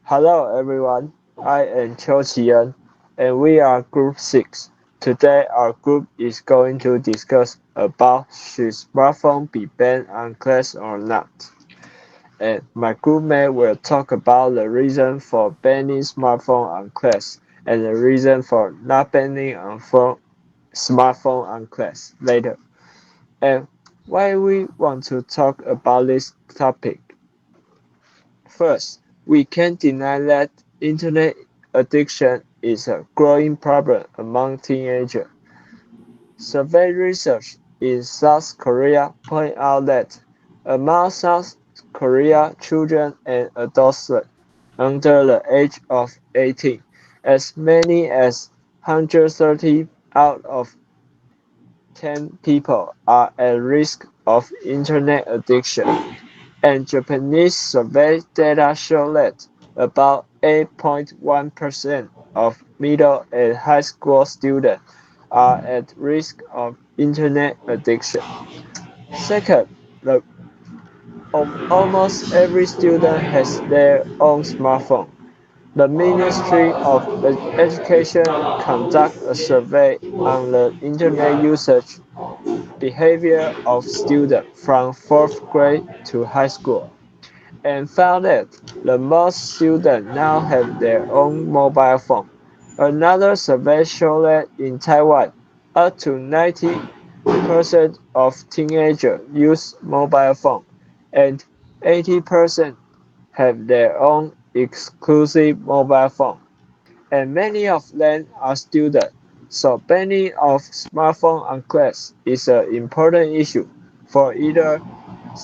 Hello everyone, I am Qiu Qian and we are Group 6. Today our group is going to discuss about should smartphone be banned on class or not. And my groupmate will talk about the reason for banning smartphone on class and the reason for not banning smartphone on class later. And why we want to talk about this topic. First, we can't deny that internet addiction is a growing problem among teenagers. Survey research in South Korea point out that among South Korea children and adults under the age of 18, as many as 130 out of 10 people are at risk of internet addiction. And Japanese survey data show that about 8.1% of middle and high school students are at risk of internet addiction. Second, almost every student has their own smartphone. The Ministry of Education conducted a survey on the internet usage behavior of students from 4th grade to high school, and found that the most students now have their own mobile phone. Another survey showed that in Taiwan, up to 90% of teenagers use mobile phone, and 80% have their own exclusive mobile phone, and many of them are students. So banning of smartphone on class is an important issue for either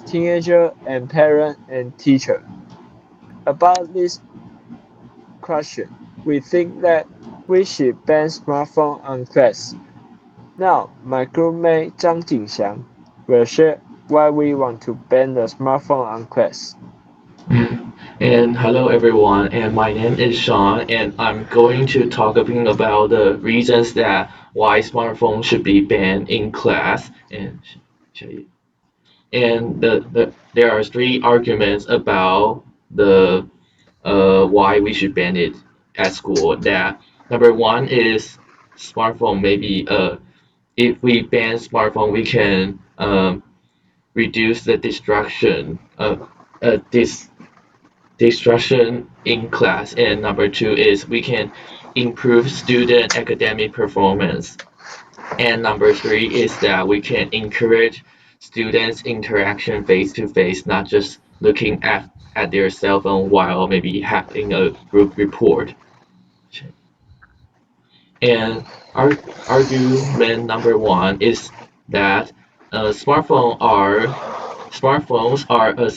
teenager and parent and teacher. About this question, we think that we should ban smartphone on class. Now, my groupmate Zhang Jingxiang will share why we want to ban the smartphone on class. And hello everyone, and my name is Sean, and I'm going to talking about the reasons that why smartphones should be banned in class. And there are three arguments about the why we should ban it at school. That number one is smartphone. Maybe if we ban smartphone, we can reduce the this distraction in class. And number two is we can improve student academic performance. And number three is that we can encourage students interaction face to face, not just looking at their cell phone while maybe having a group report. And our argument number one is that smartphones are a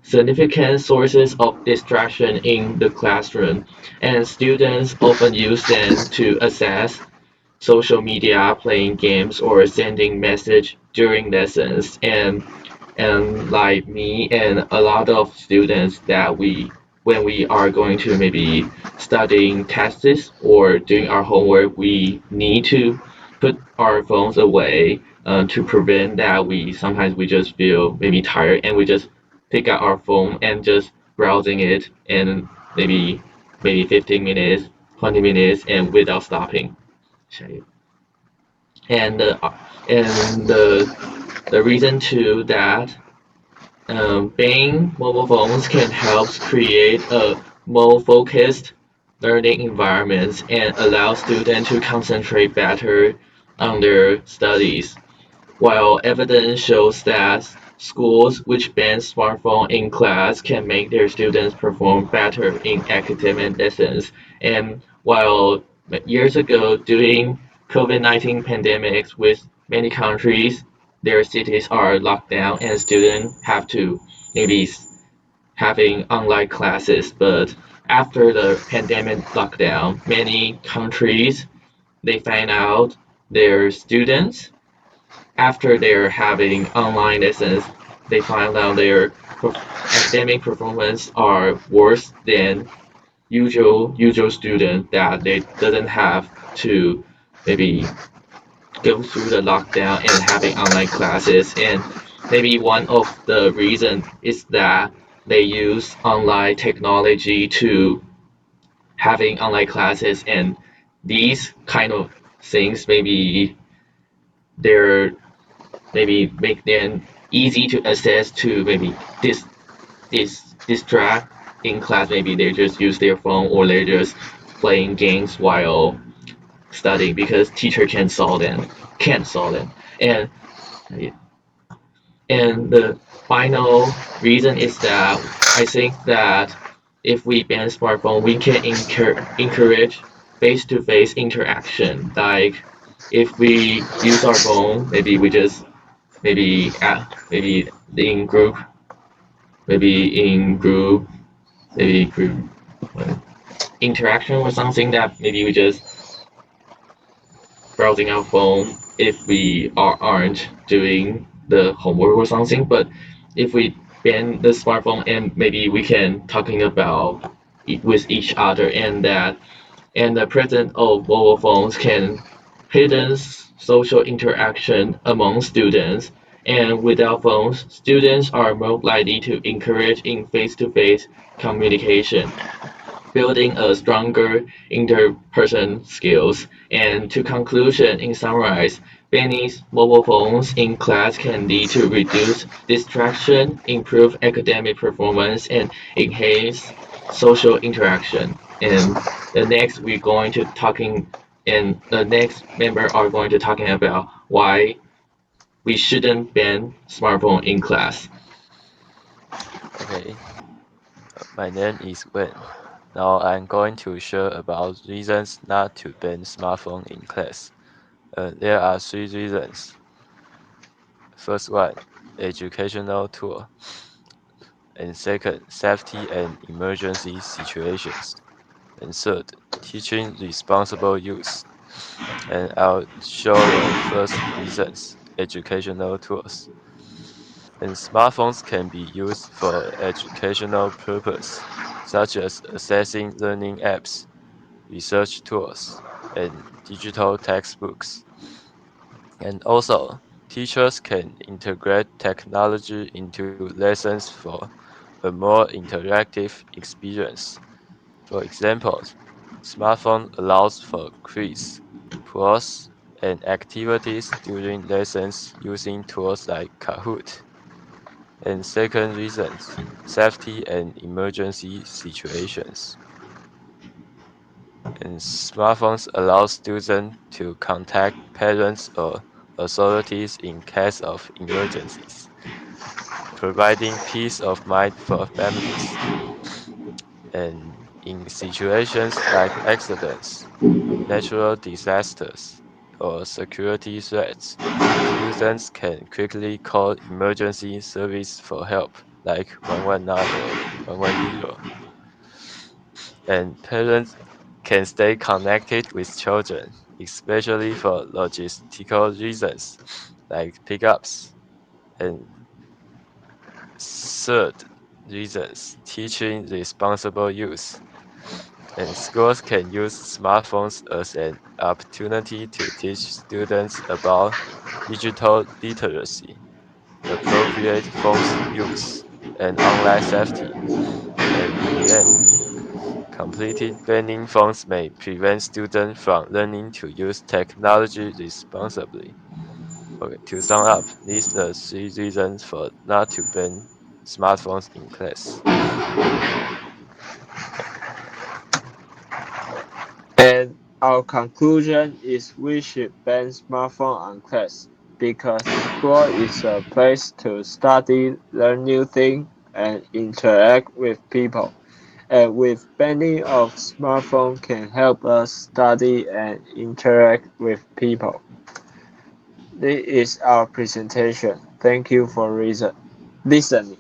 significant sources of distraction in the classroom, and students often use them to access social media, playing games, or sending message during lessons. And like me and a lot of students that we when we are going to maybe studying tests or doing our homework, we need to put our phones away to prevent that we just feel maybe tired and we just pick up our phone and just browsing it and maybe 15 minutes 20 minutes and without stopping. And the reason too that banning mobile phones can help create a more focused learning environments and allow students to concentrate better on their studies. While evidence shows that schools which ban smartphone in class can make their students perform better in academic lessons. And while years ago during COVID-19 pandemics with many countries, their cities are locked down and students have to maybe having online classes. But after the pandemic lockdown, many countries they find out their students after they're having online lessons, they find out their academic performance are worse than usual student that they doesn't have to maybe go through the lockdown and having online classes. And maybe one of the reason is that they use online technology to having online classes, and these kind of things they're maybe make them easy to access to maybe distract in class. Maybe they just use their phone or they're just playing games while studying because teacher can't solve them. And the final reason is that I think that if we ban smartphone, we can encourage face-to-face interaction. Like if we use our phone, maybe we just maybe in group, maybe maybe group uh, interaction or something that maybe we just browsing our phone if we aren't doing the homework or something. But if we ban the smartphone and maybe we can talking about with each other, and the presence of mobile phones can hidden social interaction among students. And without phones, students are more likely to encourage in face-to-face communication, building a stronger interperson skills. And to conclusion, in summarize, banning mobile phones in class can lead to reduce distraction, improve academic performance, and enhance social interaction. And the next member are going to talking about why we shouldn't ban smartphone in class. Okay, my name is Wen. Now I'm going to share about reasons not to ban smartphone in class. There are three reasons. First one, educational tool. And second, safety and emergency situations. And third, teaching responsible use. And I'll show the first reasons, educational tools. And smartphones can be used for educational purpose, such as accessing learning apps, research tools, and digital textbooks. And also, teachers can integrate technology into lessons for a more interactive experience. For example, smartphone allows for quiz, polls, and activities during lessons using tools like Kahoot. And second reasons, safety and emergency situations. And smartphones allow students to contact parents or authorities in case of emergencies, providing peace of mind for families. And in situations like accidents, natural disasters, or security threats, students can quickly call emergency service for help, like 119 or 110. And parents can stay connected with children, especially for logistical reasons, like pickups. And third reasons, teaching responsible use. And schools can use smartphones as an opportunity to teach students about digital literacy, appropriate phone use, and online safety. And in the end, completed banning phones may prevent students from learning to use technology responsibly. Okay, to sum up, these are the three reasons for not to ban smartphones in class. And our conclusion is we should ban smartphone on class because school is a place to study, learn new things, and interact with people. And with banning of smartphone can help us study and interact with people. This is our presentation. Thank you for listening.